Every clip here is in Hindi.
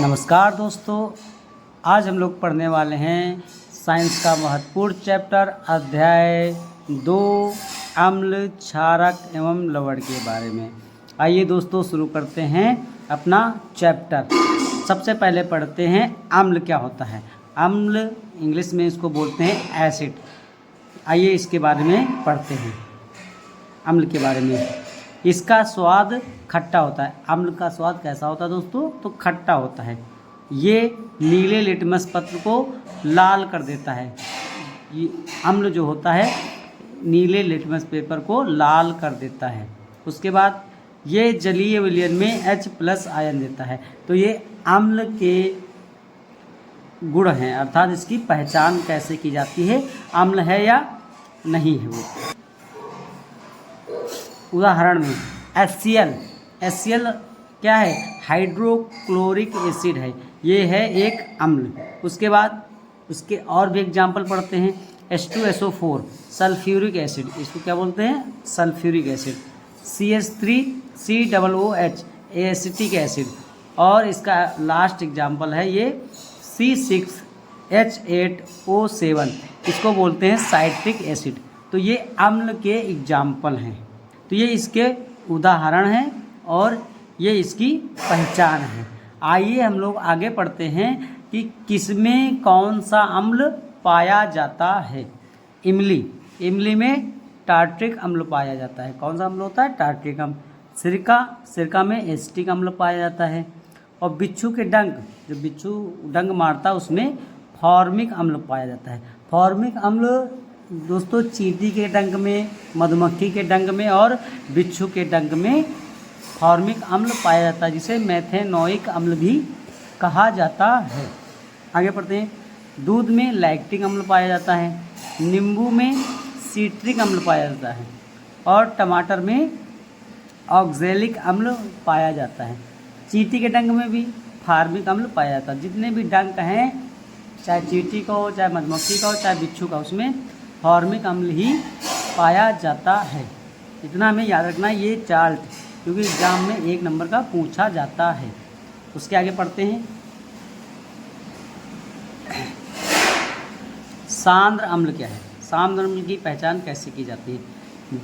नमस्कार दोस्तों, आज हम लोग पढ़ने वाले हैं साइंस का महत्वपूर्ण चैप्टर अध्याय 2 अम्ल, क्षारक एवं लवण के बारे में। आइए दोस्तों शुरू करते हैं अपना चैप्टर। सबसे पहले पढ़ते हैं अम्ल क्या होता है। अम्ल इंग्लिश में इसको बोलते हैं एसिड। आइए इसके बारे में पढ़ते हैं। अम्ल के बारे में, इसका स्वाद खट्टा होता है। अम्ल का स्वाद कैसा होता है दोस्तों? तो खट्टा होता है। ये नीले लिटमस पत्र को लाल कर देता है। ये अम्ल जो होता है नीले लिटमस पेपर को लाल कर देता है। उसके बाद ये जलीय विलयन में H+ आयन देता है। तो ये अम्ल के गुण हैं, अर्थात इसकी पहचान कैसे की जाती है, अम्ल है या नहीं है वो। उदाहरण में HCl क्या है? हाइड्रोक्लोरिक एसिड है, ये है एक अम्ल। उसके बाद उसके और भी एग्जाम्पल पढ़ते हैं। H2SO4 सल्फ्यूरिक एसिड, इसको क्या बोलते हैं? Sulphuric acid. CH3COOH acetic acid. और इसका लास्ट एग्जाम्पल है ये C6H8O7, इसको बोलते हैं साइट्रिक एसिड। तो ये अम्ल के एग्जाम्पल हैं। तो ये इसके उदाहरण हैं और ये इसकी पहचान है। आइए हम लोग आगे पढ़ते हैं कि किसमें कौन सा अम्ल पाया जाता है। इमली में टार्ट्रिक अम्ल पाया जाता है। कौन सा अम्ल होता है? टार्ट्रिक अम्ल। सिरका में एसिटिक अम्ल पाया जाता है। और बिच्छू के डंक, जो बिच्छू डंक मारता है उसमें फॉर्मिक अम्ल पाया जाता है। फॉर्मिक अम्ल दोस्तों चींटी के डंक में, मधुमक्खी के डंक में और बिच्छू के डंक में फॉर्मिक अम्ल पाया जाता है, जिसे मेथेनोइक अम्ल भी कहा जाता है। आगे पढ़ते हैं। दूध में लैक्टिक अम्ल पाया जाता है। नींबू में सिट्रिक अम्ल पाया जाता है। और टमाटर में ऑक्जेलिक अम्ल पाया जाता है। चींटी के डंक में भी फॉर्मिक अम्ल पाया जाता है। जितने भी डंक हैं, चाहे चींटी का हो, चाहे मधुमक्खी का हो, चाहे बिच्छू का, उसमें फॉर्मिक अम्ल ही पाया जाता है। इतना हमें याद रखना है, ये चार्ट, क्योंकि एग्जाम में 1 नंबर का पूछा जाता है। उसके आगे पढ़ते हैं। सांद्र अम्ल क्या है? सांद्र अम्ल की पहचान कैसे की जाती है?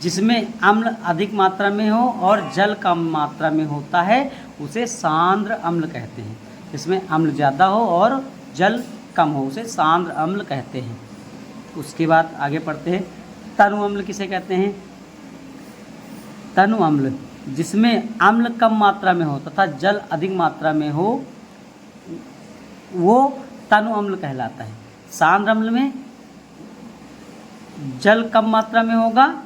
जिसमें अम्ल अधिक मात्रा में हो और जल कम मात्रा में होता है, उसे सांद्र अम्ल कहते हैं। जिसमें अम्ल ज़्यादा हो और जल कम हो, उसे सांद्र अम्ल कहते हैं। उसके बाद आगे पढ़ते हैं। तनु अम्ल किसे कहते हैं? तनु अम्ल जिसमें अम्ल कम मात्रा में हो तथा जल अधिक मात्रा में हो, वो तनु अम्ल कहलाता है। सांद्र अम्ल में जल कम मात्रा में होगा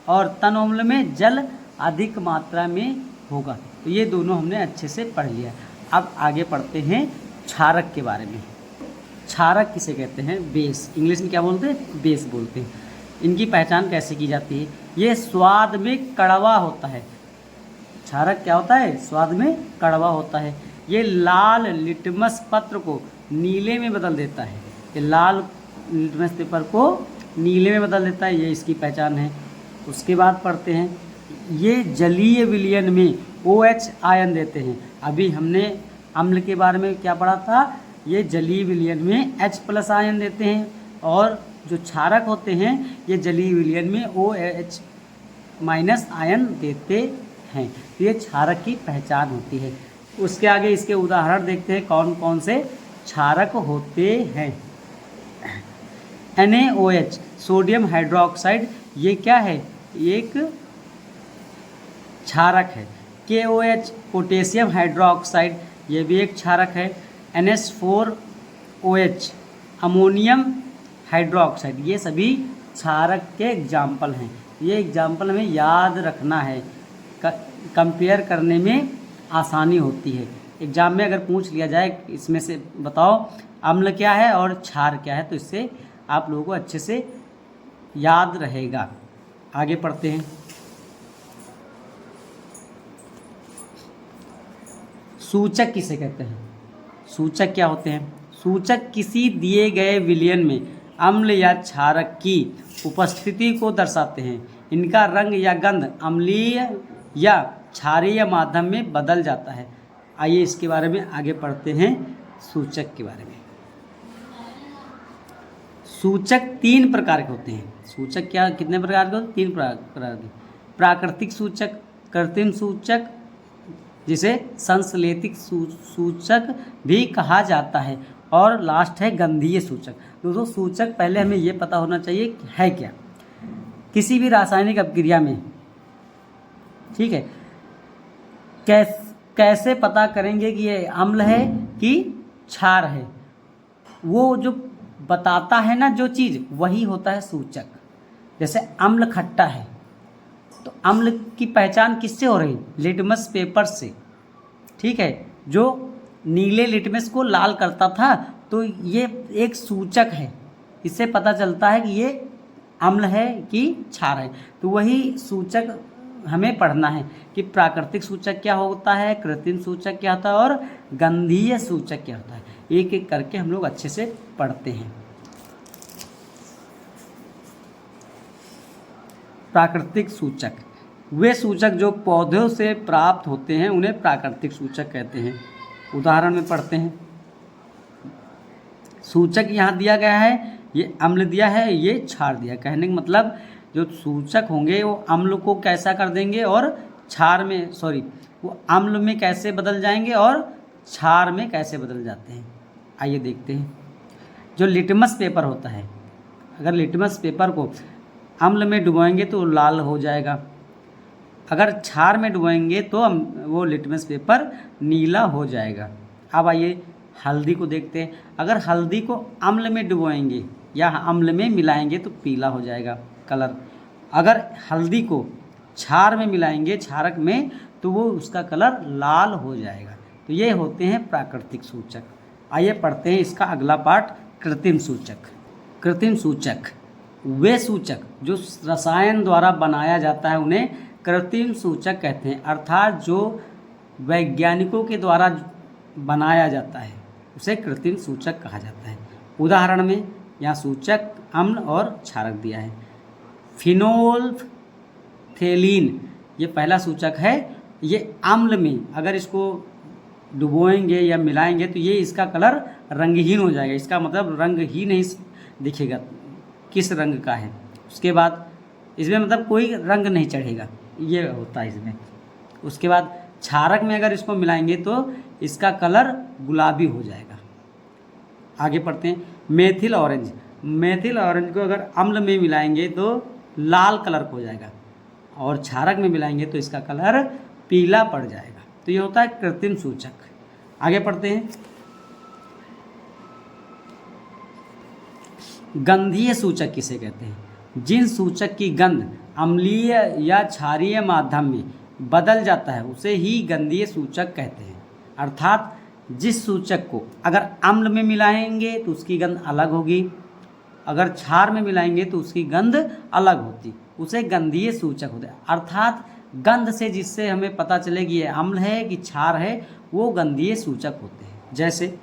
और तनु अम्ल में जल अधिक मात्रा में होगा। तो ये दोनों हमने अच्छे से पढ़ लिया। अब आगे पढ़ते हैं क्षारक के बारे में। क्षारक किसे कहते हैं? बेस। इंग्लिश में क्या बोलते हैं? बेस बोलते हैं। इनकी पहचान कैसे की जाती है? ये स्वाद में कड़वा होता है। क्षारक क्या होता है? स्वाद में कड़वा होता है। ये लाल लिटमस पत्र को नीले में बदल देता है। ये लाल लिटमस पेपर को नीले में बदल देता है, ये इसकी पहचान है। उसके बाद पढ़ते हैं। ये जलीय विलयन में OH आयन देते हैं। अभी हमने अम्ल के बारे में क्या पढ़ा था? ये जलीय विलयन में H+ आयन देते हैं। और जो क्षारक होते हैं ये जलीय विलयन में OH- आयन देते हैं। तो ये क्षारक की पहचान होती है। उसके आगे इसके उदाहरण देखते हैं कौन कौन से क्षारक होते हैं। NaOH सोडियम हाइड्रोक्साइड, ये क्या है? एक क्षारक है। KOH पोटेशियम हाइड्रोक्साइड, ये भी एक क्षारक है। NH4OH अमोनियम हाइड्रोक्साइड, ये सभी क्षारक के एग्जाम्पल हैं। ये एग्जाम्पल हमें याद रखना है, कंपेयर करने में आसानी होती है। एग्जाम में अगर पूछ लिया जाए इसमें से बताओ अम्ल क्या है और क्षार क्या है, तो इससे आप लोगों को अच्छे से याद रहेगा। आगे पढ़ते हैं। सूचक किसे कहते हैं? सूचक क्या होते हैं? सूचक किसी दिए गए विलयन में अम्ल या क्षारक की उपस्थिति को दर्शाते हैं। इनका रंग या गंध अम्लीय या क्षारीय माध्यम में बदल जाता है। आइए इसके बारे में आगे पढ़ते हैं, सूचक के बारे में। सूचक 3 प्रकार के होते हैं। सूचक क्या कितने प्रकार के होते हैं? 3 प्रकार के। प्राकृतिक सूचक, कृत्रिम सूचक, जिसे संश्लेषित सूचक भी कहा जाता है, और लास्ट है गंधीय सूचक। दोस्तों सूचक पहले हमें ये पता होना चाहिए कि है क्या। किसी भी रासायनिक अपक्रिया में, ठीक है, कैसे पता करेंगे कि ये अम्ल है कि क्षार है? वो जो बताता है ना जो चीज़, वही होता है सूचक। जैसे अम्ल खट्टा है, तो अम्ल की पहचान किससे हो रही? लिटमस पेपर से, ठीक है, जो नीले लिटमस को लाल करता था, तो ये एक सूचक है। इससे पता चलता है कि ये अम्ल है कि क्षार है। तो वही सूचक हमें पढ़ना है कि प्राकृतिक सूचक क्या होता है, कृत्रिम सूचक क्या होता है, और गंधीय सूचक क्या होता है। एक एक करके हम लोग अच्छे से पढ़ते हैं। प्राकृतिक सूचक, वे सूचक जो पौधों से प्राप्त होते हैं उन्हें प्राकृतिक सूचक कहते हैं। उदाहरण में पढ़ते हैं। सूचक यहाँ दिया गया है, ये अम्ल दिया है, ये क्षार दिया। कहने का मतलब जो सूचक होंगे वो अम्ल को कैसा कर देंगे और क्षार में, वो अम्ल में कैसे बदल जाएंगे और क्षार में कैसे बदल जाते हैं। आइए देखते हैं। जो लिटमस पेपर होता है, अगर लिटमस पेपर को अम्ल में डुबोएंगे तो लाल हो जाएगा, अगर क्षार में डुबोएंगे तो वो लिटमस पेपर नीला हो जाएगा। अब आइए हल्दी को देखते हैं। अगर हल्दी को अम्ल में डुबोएंगे या अम्ल में मिलाएंगे तो पीला हो जाएगा कलर। अगर हल्दी को क्षार में मिलाएंगे, क्षारक में, तो वो उसका कलर लाल हो जाएगा। तो ये होते हैं प्राकृतिक सूचक। आइए पढ़ते हैं इसका अगला पार्ट, कृत्रिम सूचक। कृत्रिम सूचक वे सूचक जो रसायन द्वारा बनाया जाता है उन्हें कृत्रिम सूचक कहते हैं, अर्थात जो वैज्ञानिकों के द्वारा बनाया जाता है उसे कृत्रिम सूचक कहा जाता है। उदाहरण में यहाँ सूचक अम्ल और क्षारक दिया है। फिनोल्फ्थेलीन ये पहला सूचक है। ये अम्ल में अगर इसको डुबोएंगे या मिलाएंगे तो ये इसका कलर रंगहीन हो जाएगा। इसका मतलब रंग ही नहीं दिखेगा किस रंग का है। उसके बाद इसमें मतलब कोई रंग नहीं चढ़ेगा, ये होता है इसमें। उसके बाद क्षारक में अगर इसको मिलाएंगे तो इसका कलर गुलाबी हो जाएगा। आगे पढ़ते हैं। मेथिल ऑरेंज, मेथिल ऑरेंज को अगर अम्ल में मिलाएंगे तो लाल कलर हो जाएगा और क्षारक में मिलाएंगे तो इसका कलर पीला पड़ जाएगा। तो ये होता है कृत्रिम सूचक। आगे पढ़ते हैं। गंधीय सूचक किसे कहते हैं? जिन सूचक की गंध अम्लीय या क्षारीय माध्यम में बदल जाता है उसे ही गंधीय सूचक कहते हैं। अर्थात जिस सूचक को अगर अम्ल में मिलाएंगे तो उसकी गंध अलग होगी, अगर क्षार में मिलाएंगे तो उसकी गंध अलग होती, उसे गंधीय सूचक होते हैं। अर्थात गंध से जिससे हमें पता चले कि ये अम्ल है कि क्षार है, वो गंधीय सूचक होते हैं। जैसे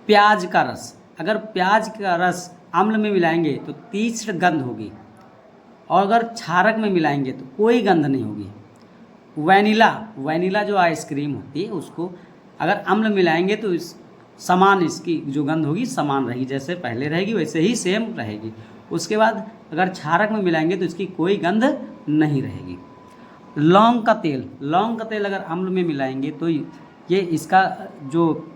प्याज का रस, अगर प्याज का रस अम्ल में मिलाएंगे तो तीव्र गंध होगी और अगर क्षारक में मिलाएंगे तो कोई गंध नहीं होगी। वैनिला जो आइसक्रीम होती है उसको अगर अम्ल मिलाएंगे तो समान इसकी जो गंध होगी समान रहेगी, जैसे पहले रहेगी वैसे ही सेम रहेगी। उसके बाद अगर क्षारक में मिलाएंगे तो इसकी कोई गंध नहीं रहेगी। लौंग का तेल अगर अम्ल में मिलाएंगे तो ये इसका जो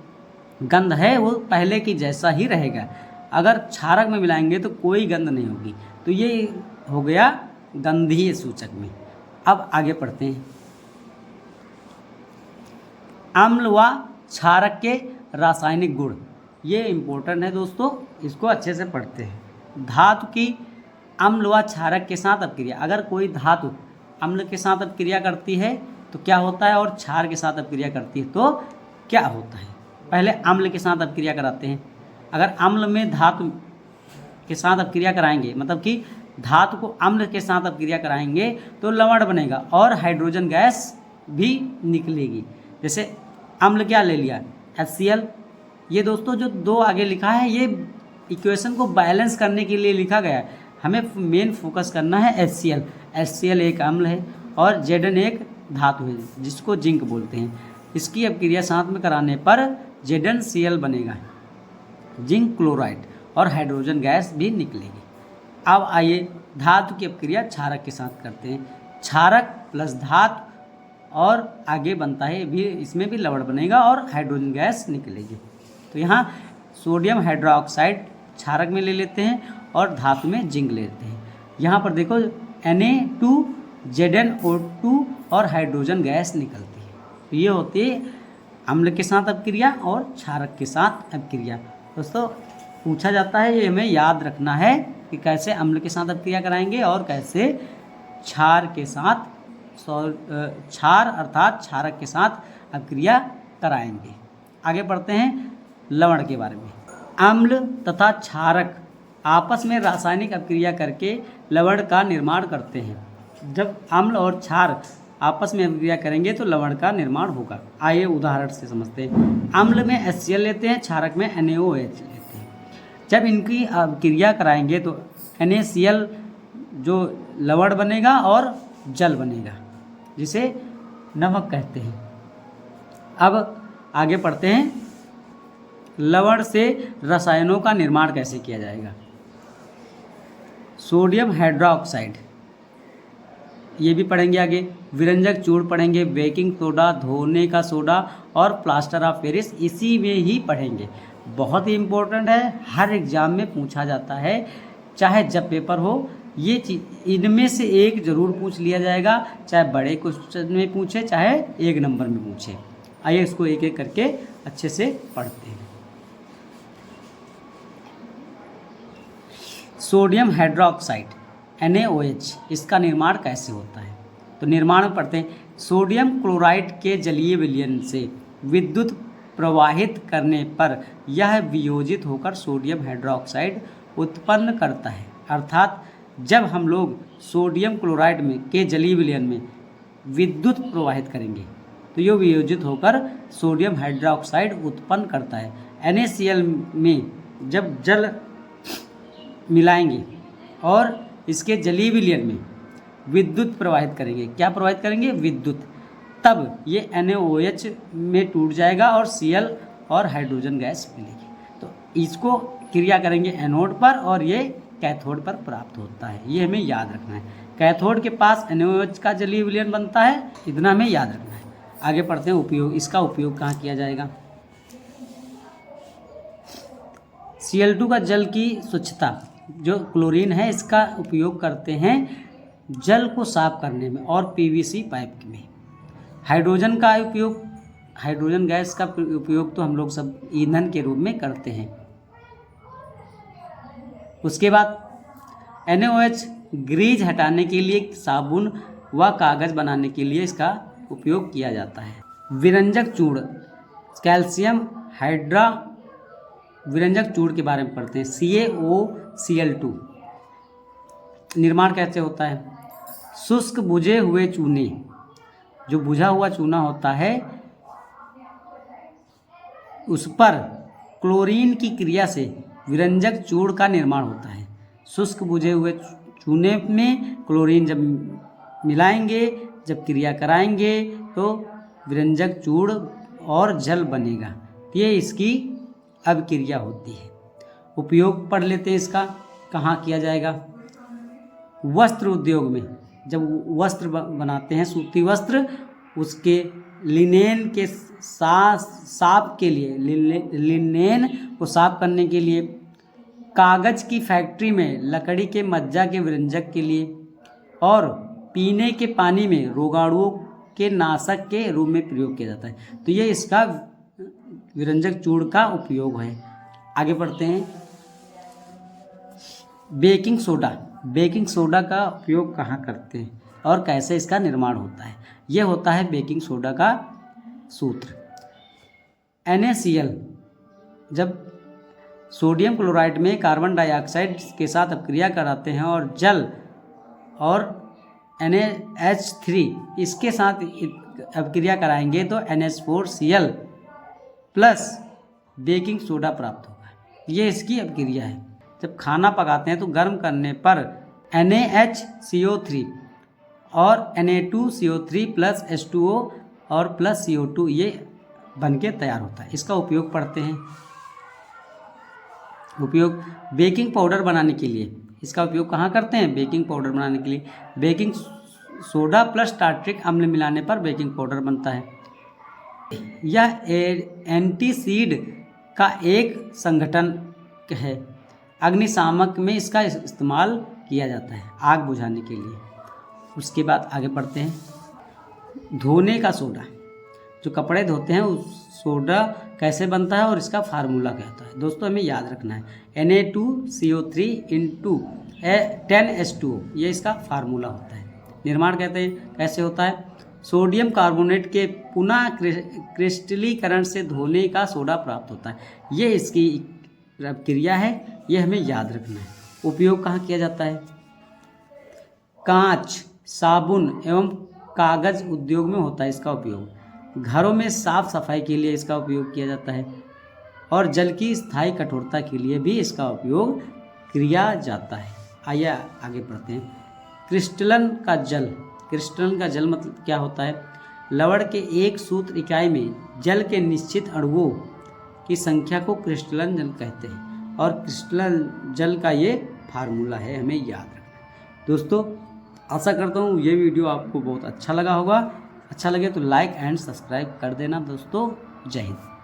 गंध है वो पहले की जैसा ही रहेगा, अगर क्षारक में मिलाएंगे तो कोई गंध नहीं होगी। तो ये हो गया गंधीय सूचक में। अब आगे पढ़ते हैं। अम्ल व क्षारक के रासायनिक गुण, ये इम्पोर्टेंट है दोस्तों, इसको अच्छे से पढ़ते हैं। धातु की अम्ल व क्षारक के साथ अपक्रिया, अगर कोई धातु अम्ल के साथ अपक्रिया करती है तो क्या होता है और क्षार के साथ अपक्रिया करती है तो क्या होता है। पहले अम्ल के साथ अपक्रिया कराते हैं। अगर अम्ल में धातु के साथ अपक्रिया कराएंगे, मतलब कि धातु को अम्ल के साथ अपक्रिया कराएंगे तो लवण बनेगा और हाइड्रोजन गैस भी निकलेगी। जैसे अम्ल क्या ले लिया, HCl। ये दोस्तों जो दो आगे लिखा है ये इक्वेशन को बैलेंस करने के लिए लिखा गया है। हमें मेन फोकस करना है HCl। HCl एक अम्ल है और Zn एक धातु है जिसको जिंक बोलते हैं। इसकी अपक्रिया साथ में कराने पर ZnCl बनेगा, जिंक क्लोराइड, और हाइड्रोजन गैस भी निकलेगी। अब आइए धातु की अपक्रिया क्षारक के साथ करते हैं। क्षारक प्लस धातु और आगे बनता है भी, इसमें भी लवण बनेगा और हाइड्रोजन गैस निकलेगी। तो यहाँ सोडियम हाइड्रोक्साइड क्षारक में ले लेते हैं और धातु में जिंक लेते हैं। यहाँ पर देखो Na2 ZnO2 और हाइड्रोजन गैस निकलती है। तो ये होती है अम्ल के साथ अपक्रिया और क्षारक के साथ अपक्रिया। दोस्तों पूछा जाता है, ये हमें याद रखना है कि कैसे अम्ल के साथ अपक्रिया कराएंगे और कैसे क्षार के साथ क्षार अर्थात क्षारक के साथ अपक्रिया कराएंगे। आगे बढ़ते हैं लवण के बारे में। अम्ल तथा क्षारक आपस में रासायनिक अपक्रिया करके लवण का निर्माण करते हैं। जब अम्ल और क्षार आपस में अपक्रिया करेंगे तो लवण का निर्माण होगा। आइए उदाहरण से समझते हैं। अम्ल में HCl लेते हैं, क्षारक में NaOH लेते हैं। जब इनकी अपक्रिया कराएंगे तो NaCl जो लवण बनेगा और जल बनेगा, जिसे नमक कहते हैं। अब आगे पढ़ते हैं लवण से रसायनों का निर्माण कैसे किया जाएगा। सोडियम हाइड्रोक्साइड ये भी पढ़ेंगे आगे, विरंजक चूर्ण पढ़ेंगे, बेकिंग सोडा, धोने का सोडा और प्लास्टर ऑफ पेरिस इसी में ही पढ़ेंगे। बहुत ही इम्पोर्टेंट है, हर एग्जाम में पूछा जाता है, चाहे जब पेपर हो ये चीज इनमें से एक जरूर पूछ लिया जाएगा, चाहे बड़े क्वेश्चन में पूछे चाहे 1 नंबर में पूछे। आइए इसको एक एक करके अच्छे से पढ़ते हैं। सोडियम हाइड्रोक्साइड NaOH इसका निर्माण कैसे होता है, तो निर्माण पढ़ते हैं। सोडियम क्लोराइड के जलीय विलयन से विद्युत प्रवाहित करने पर यह वियोजित होकर सोडियम हाइड्रोक्साइड उत्पन्न करता है। अर्थात जब हम लोग सोडियम क्लोराइड में के जलीय विलयन में विद्युत प्रवाहित करेंगे तो यह वियोजित होकर सोडियम हाइड्रोक्साइड उत्पन्न करता है। NaCl में जब जल मिलाएंगे और इसके जलीय विलयन में विद्युत प्रवाहित करेंगे, क्या प्रवाहित करेंगे? विद्युत। तब ये NaOH में टूट जाएगा और Cl और हाइड्रोजन गैस मिलेगी। तो इसको क्रिया करेंगे एनोड पर और ये कैथोड पर प्राप्त होता है। ये हमें याद रखना है। कैथोड के पास NaOH का जलीय विलयन बनता है, इतना हमें याद रखना है। आगे पढ़ते हैं उपयोग। इसका उपयोग कहाँ किया जाएगा? Cl2 का जल की स्वच्छता जो क्लोरीन है इसका उपयोग करते हैं जल को साफ करने में और PVC पाइप में। हाइड्रोजन का उपयोग, हाइड्रोजन गैस का उपयोग तो हम लोग सब ईंधन के रूप में करते हैं। उसके बाद NaOH ग्रीज हटाने के लिए, साबुन व कागज़ बनाने के लिए इसका उपयोग किया जाता है। विरंजक चूर्ण कैल्शियम हाइड्रा विरंजक चूर्ण के बारे में पढ़ते हैं। CaOCl2 निर्माण कैसे होता है? शुष्क बुझे हुए चूने, जो बुझा हुआ चूना होता है उस पर क्लोरीन की क्रिया से विरंजक चूर्ण का निर्माण होता है। शुष्क बुझे हुए चूने में क्लोरीन जब मिलाएंगे, जब क्रिया कराएंगे तो विरंजक चूर्ण और जल बनेगा। ये इसकी अभिक्रिया होती है। उपयोग पढ़ लेते हैं इसका, कहाँ किया जाएगा? वस्त्र उद्योग में जब वस्त्र बनाते हैं, सूती वस्त्र, उसके लिनेन के साफ के लिए, लिनेन को साफ करने के लिए, कागज़ की फैक्ट्री में लकड़ी के मज्जा के विरंजक के लिए, और पीने के पानी में रोगाणुओं के नाशक के रूप में प्रयोग किया जाता है। तो ये इसका विरंजक चूर्ण का उपयोग है। आगे बढ़ते हैं। बेकिंग सोडा, बेकिंग सोडा का उपयोग कहाँ करते हैं और कैसे इसका निर्माण होता है? यह होता है बेकिंग सोडा का सूत्र। NaCl जब सोडियम क्लोराइड में कार्बन डाइऑक्साइड के साथ अपक्रिया कराते हैं और जल और NaH3 इसके साथ अपक्रिया कराएंगे तो NH4Cl प्लस बेकिंग सोडा प्राप्त होगा। ये इसकी अपक्रिया है। जब खाना पकाते हैं तो गर्म करने पर NaHCO3 और Na2CO3 प्लस H2O और प्लस CO2 ये बन के तैयार होता है। इसका उपयोग पढ़ते हैं। उपयोग बेकिंग पाउडर बनाने के लिए, इसका उपयोग कहाँ करते हैं? बेकिंग पाउडर बनाने के लिए। बेकिंग सोडा प्लस टार्ट्रिक अम्ल मिलाने पर बेकिंग पाउडर बनता है। यह एंटीसीड का एक संगठन है। अग्निशामक में इसका इस्तेमाल किया जाता है आग बुझाने के लिए। उसके बाद आगे बढ़ते हैं। धोने का सोडा, जो कपड़े धोते हैं उस सोडा कैसे बनता है और इसका फार्मूला क्या होता है? दोस्तों हमें याद रखना है Na2CO3 × 10H2O, ये इसका फार्मूला होता है। निर्माण कहते हैं कैसे होता है? सोडियम कार्बोनेट के पुनः क्रिस्टलीकरण से धोने का सोडा प्राप्त होता है। ये इसकी क्रिया है, ये हमें याद रखना है। उपयोग कहाँ किया जाता है? कांच, साबुन एवं कागज उद्योग में होता है इसका उपयोग। घरों में साफ सफाई के लिए इसका उपयोग किया जाता है और जल की स्थायी कठोरता के लिए भी इसका उपयोग किया जाता है। आइए आगे बढ़ते हैं। क्रिस्टलन का जल, क्रिस्टलन का जल मतलब क्या होता है? लवण के एक सूत्र इकाई में जल के निश्चित अणुओं की संख्या को क्रिस्टलन जल कहते हैं और क्रिस्टलन जल का ये फार्मूला है, हमें याद रखना। दोस्तों आशा करता हूँ ये वीडियो आपको बहुत अच्छा लगा होगा। अच्छा लगे तो लाइक एंड सब्सक्राइब कर देना दोस्तों। जय हिंद।